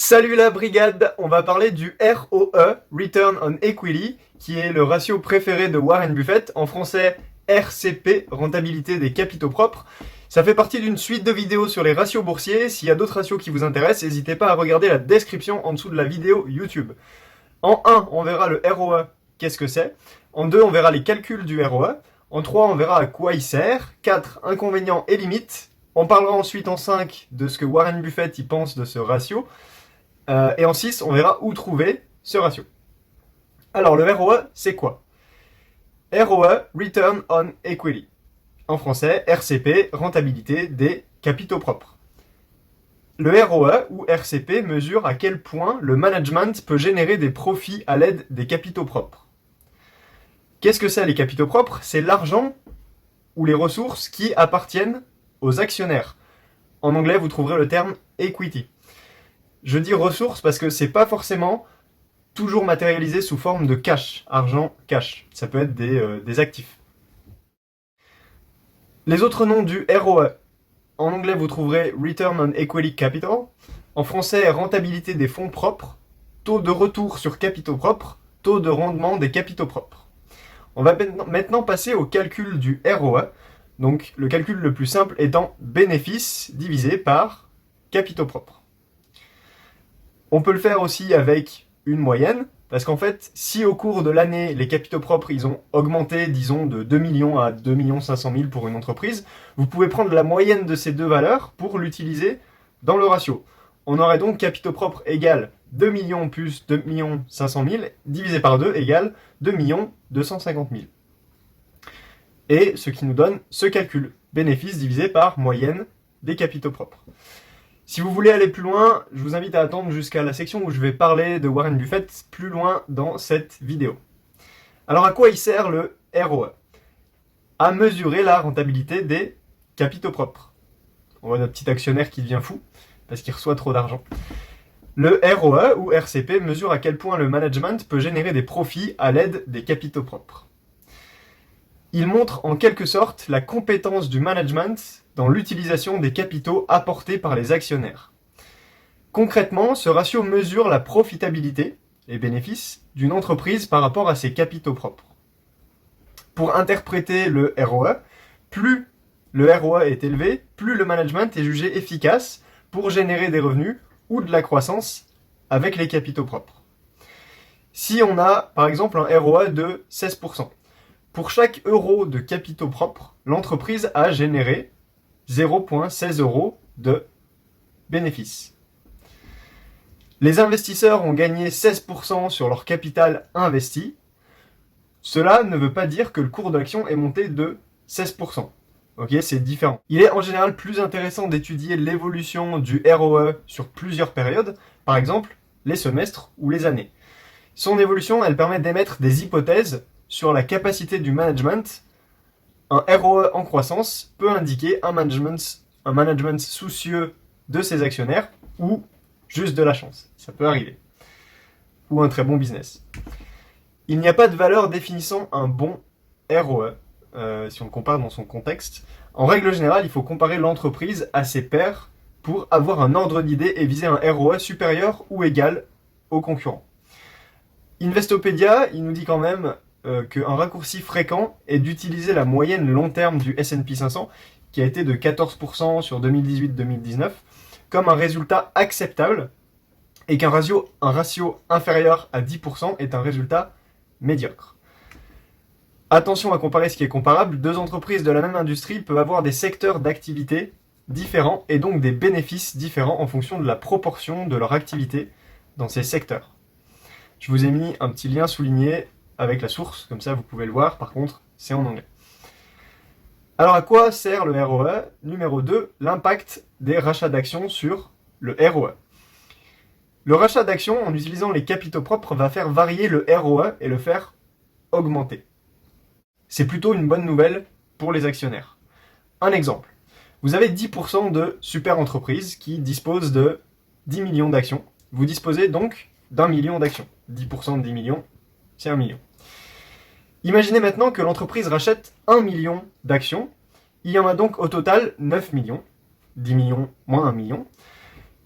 Salut la brigade, on va parler du ROE, Return on Equity, qui est le ratio préféré de Warren Buffett, en français RCP, rentabilité des capitaux propres. Ça fait partie d'une suite de vidéos sur les ratios boursiers. S'il y a d'autres ratios qui vous intéressent, n'hésitez pas à regarder la description en dessous de la vidéo YouTube. En 1, on verra le ROE, qu'est-ce que c'est. En 2, on verra les calculs du ROE. En 3, on verra à quoi il sert. 4, inconvénients et limites. On parlera ensuite en 5 de ce que Warren Buffett y pense de ce ratio. Et en 6, on verra où trouver ce ratio. Alors, le ROE, c'est quoi? ROE, Return on Equity. En français, RCP, rentabilité des capitaux propres. Le ROE ou RCP mesure à quel point le management peut générer des profits à l'aide des capitaux propres. Qu'est-ce que c'est les capitaux propres? C'est l'argent ou les ressources qui appartiennent aux actionnaires. En anglais, vous trouverez le terme equity. Je dis ressources parce que c'est pas forcément toujours matérialisé sous forme de cash, argent cash. Ça peut être des actifs. Les autres noms du ROE. En anglais, vous trouverez Return on Equity Capital. En français, rentabilité des fonds propres, taux de retour sur capitaux propres, taux de rendement des capitaux propres. On va maintenant passer au calcul du ROE. Donc, le calcul le plus simple étant bénéfice divisé par capitaux propres. On peut le faire aussi avec une moyenne, parce qu'en fait, si au cours de l'année, les capitaux propres, ils ont augmenté, disons, de 2 millions à 2 500 000 pour une entreprise, vous pouvez prendre la moyenne de ces deux valeurs pour l'utiliser dans le ratio. On aurait donc capitaux propres égale 2 millions plus 2 500 000 divisé par 2 égale 2 250 000. Et ce qui nous donne ce calcul, bénéfice divisé par moyenne des capitaux propres. Si vous voulez aller plus loin, je vous invite à attendre jusqu'à la section où je vais parler de Warren Buffett plus loin dans cette vidéo. Alors à quoi il sert le ROE? À mesurer la rentabilité des capitaux propres. On voit notre petit actionnaire qui devient fou parce qu'il reçoit trop d'argent. Le ROE ou RCP mesure à quel point le management peut générer des profits à l'aide des capitaux propres. Il montre en quelque sorte la compétence du management dans l'utilisation des capitaux apportés par les actionnaires. Concrètement, ce ratio mesure la profitabilité, les bénéfices, d'une entreprise par rapport à ses capitaux propres. Pour interpréter le ROE, plus le ROE est élevé, plus le management est jugé efficace pour générer des revenus ou de la croissance avec les capitaux propres. Si on a par exemple un ROE de 16%, pour chaque euro de capitaux propres, l'entreprise a généré 0,16 € de bénéfices. Les investisseurs ont gagné 16% sur leur capital investi. Cela ne veut pas dire que le cours de l'action est monté de 16%. Ok, c'est différent. Il est en général plus intéressant d'étudier l'évolution du ROE sur plusieurs périodes, par exemple les semestres ou les années. Son évolution, elle permet d'émettre des hypothèses sur la capacité du management. Un ROE en croissance peut indiquer un management soucieux de ses actionnaires ou juste de la chance. Ça peut arriver. Ou un très bon business. Il n'y a pas de valeur définissant un bon ROE, si on le compare dans son contexte. En règle générale, il faut comparer l'entreprise à ses pairs pour avoir un ordre d'idée et viser un ROE supérieur ou égal aux concurrents. Investopedia, il nous dit quand même qu'un raccourci fréquent est d'utiliser la moyenne long terme du S&P 500, qui a été de 14% sur 2018-2019, comme un résultat acceptable, et qu'un ratio inférieur à 10% est un résultat médiocre. Attention à comparer ce qui est comparable, deux entreprises de la même industrie peuvent avoir des secteurs d'activité différents et donc des bénéfices différents en fonction de la proportion de leur activité dans ces secteurs. Je vous ai mis un petit lien souligné avec la source, comme ça vous pouvez le voir, par contre c'est en anglais. Alors à quoi sert le ROE? Numéro 2, l'impact des rachats d'actions sur le ROE. Le rachat d'actions en utilisant les capitaux propres va faire varier le ROE et le faire augmenter. C'est plutôt une bonne nouvelle pour les actionnaires. Un exemple, vous avez 10% de super entreprises qui disposent de 10 millions d'actions. Vous disposez donc d'1 million d'actions. 10% de 10 millions, c'est 1 million. Imaginez maintenant que l'entreprise rachète 1 million d'actions. Il y en a donc au total 9 millions. 10 millions moins 1 million.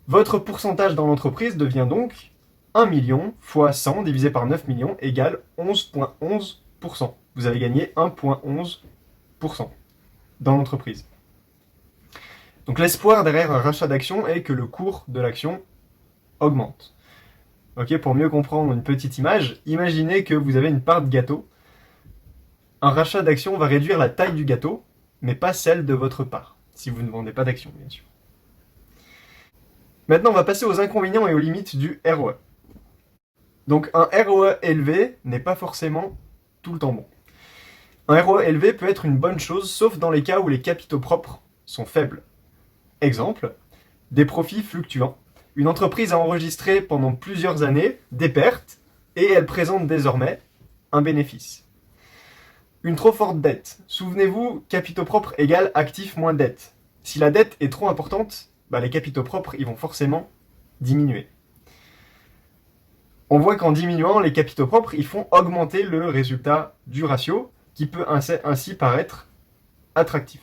Votre pourcentage dans l'entreprise devient donc 1 million fois 100 divisé par 9 millions égale 11,11%. Vous avez gagné 1,11% dans l'entreprise. Donc l'espoir derrière un rachat d'actions est que le cours de l'action augmente. Ok, pour mieux comprendre une petite image, imaginez que vous avez une part de gâteau. Un rachat d'actions va réduire la taille du gâteau, mais pas celle de votre part, si vous ne vendez pas d'actions, bien sûr. Maintenant, on va passer aux inconvénients et aux limites du ROE. Donc un ROE élevé n'est pas forcément tout le temps bon. Un ROE élevé peut être une bonne chose, sauf dans les cas où les capitaux propres sont faibles. Exemple, des profits fluctuants. Une entreprise a enregistré pendant plusieurs années des pertes et elle présente désormais un bénéfice. Une trop forte dette. Souvenez-vous, capitaux propres égale actifs moins dette. Si la dette est trop importante, les capitaux propres ils vont forcément diminuer. On voit qu'en diminuant, les capitaux propres ils font augmenter le résultat du ratio qui peut ainsi paraître attractif.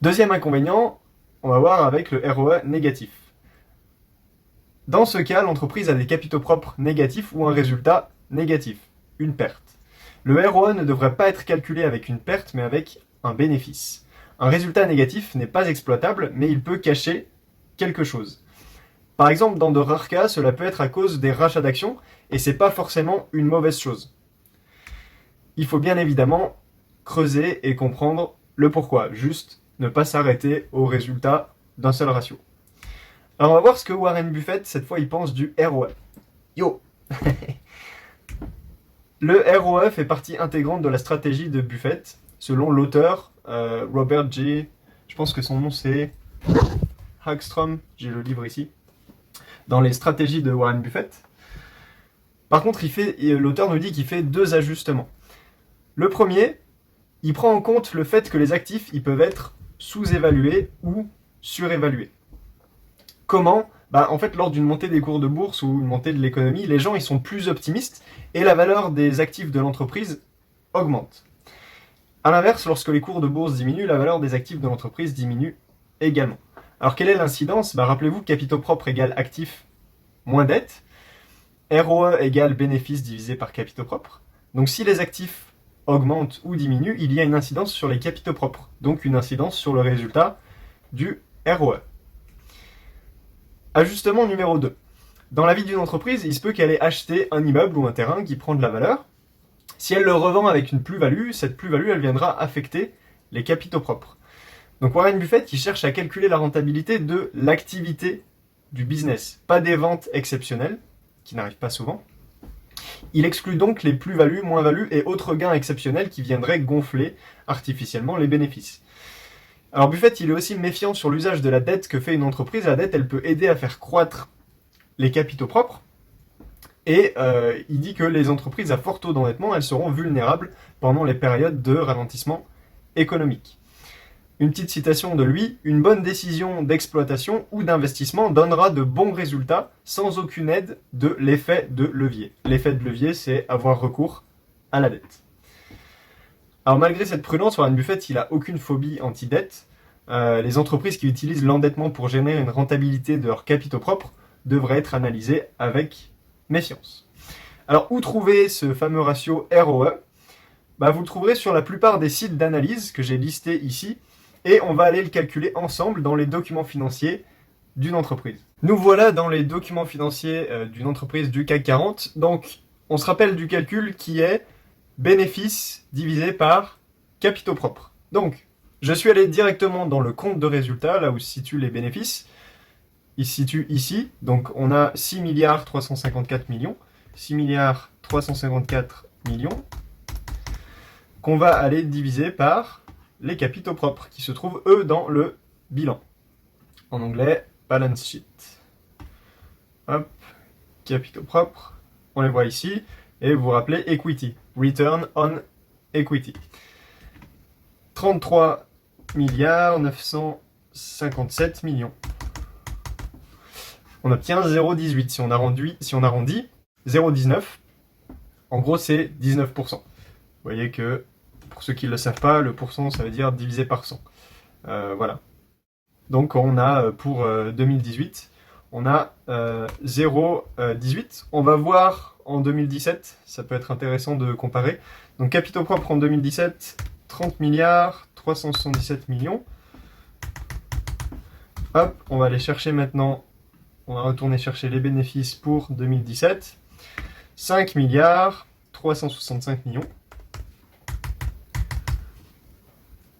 Deuxième inconvénient, on va voir avec le ROE négatif. Dans ce cas, l'entreprise a des capitaux propres négatifs ou un résultat négatif, une perte. Le ROE ne devrait pas être calculé avec une perte, mais avec un bénéfice. Un résultat négatif n'est pas exploitable, mais il peut cacher quelque chose. Par exemple, dans de rares cas, cela peut être à cause des rachats d'actions, et c'est pas forcément une mauvaise chose. Il faut bien évidemment creuser et comprendre le pourquoi, juste ne pas s'arrêter au résultat d'un seul ratio. Alors on va voir ce que Warren Buffett, cette fois, il pense du ROE. Yo Le ROE fait partie intégrante de la stratégie de Buffett, selon l'auteur Robert J. Je pense que son nom c'est Hagstrom, j'ai le livre ici, dans les stratégies de Warren Buffett. Par contre, l'auteur nous dit qu'il fait deux ajustements. Le premier, il prend en compte le fait que les actifs ils peuvent être sous-évalués ou surévalués. Comment ? En fait, lors d'une montée des cours de bourse ou une montée de l'économie, les gens ils sont plus optimistes et la valeur des actifs de l'entreprise augmente. A l'inverse, lorsque les cours de bourse diminuent, la valeur des actifs de l'entreprise diminue également. Alors, quelle est l'incidence ? Rappelez-vous, capitaux propres égale actifs moins dette. ROE égale bénéfice divisé par capitaux propres. Donc, si les actifs augmentent ou diminuent, il y a une incidence sur les capitaux propres. Donc, une incidence sur le résultat du ROE. Ajustement numéro 2. Dans la vie d'une entreprise, il se peut qu'elle ait acheté un immeuble ou un terrain qui prend de la valeur. Si elle le revend avec une plus-value, cette plus-value, elle viendra affecter les capitaux propres. Donc Warren Buffett, il cherche à calculer la rentabilité de l'activité du business, pas des ventes exceptionnelles, qui n'arrivent pas souvent. Il exclut donc les plus-values, moins-values et autres gains exceptionnels qui viendraient gonfler artificiellement les bénéfices. Alors Buffett, il est aussi méfiant sur l'usage de la dette que fait une entreprise. La dette, elle peut aider à faire croître les capitaux propres. Et il dit que les entreprises à fort taux d'endettement, elles seront vulnérables pendant les périodes de ralentissement économique. Une petite citation de lui, une bonne décision d'exploitation ou d'investissement donnera de bons résultats sans aucune aide de l'effet de levier. L'effet de levier, c'est avoir recours à la dette. Alors malgré cette prudence, Warren Buffett, il n'a aucune phobie anti-dette. Les entreprises qui utilisent l'endettement pour générer une rentabilité de leurs capitaux propres devraient être analysées avec méfiance. Alors, où trouver ce fameux ratio ROE ? Vous le trouverez sur la plupart des sites d'analyse que j'ai listés ici, et on va aller le calculer ensemble dans les documents financiers d'une entreprise. Nous voilà dans les documents financiers d'une entreprise du CAC 40. Donc, on se rappelle du calcul qui est bénéfice divisé par capitaux propres. Donc, je suis allé directement dans le compte de résultat, là où se situent les bénéfices. Il se situe ici, donc on a 6 milliards 354 millions, 6 milliards 354 millions, qu'on va aller diviser par les capitaux propres, qui se trouvent, eux, dans le bilan. En anglais, balance sheet. Hop, capitaux propres, on les voit ici, et vous vous rappelez equity, return on equity. 33 milliards 957 millions. On obtient 0,18. Si on arrondit, 0,19. En gros, c'est 19%. Vous voyez que, pour ceux qui ne le savent pas, le pourcent, ça veut dire divisé par 100. Voilà. Donc on a pour 2018, on a 0,18. On va voir en 2017, ça peut être intéressant de comparer. Donc capitaux propres en 2017, 30 milliards, 377 millions. Hop, on va aller chercher maintenant, on va retourner chercher les bénéfices pour 2017. 5 milliards, 365 millions.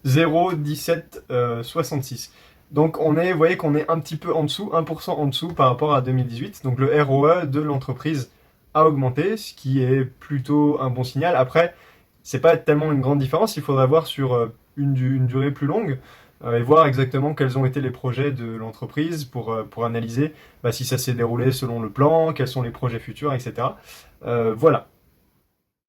0,1766. Donc vous voyez qu'on est un petit peu en dessous, 1% en dessous par rapport à 2018. Donc le ROE de l'entreprise a augmenté, ce qui est plutôt un bon signal. Après, c'est pas tellement une grande différence, il faudra voir sur une durée plus longue et voir exactement quels ont été les projets de l'entreprise pour analyser si ça s'est déroulé selon le plan, quels sont les projets futurs, etc. Voilà.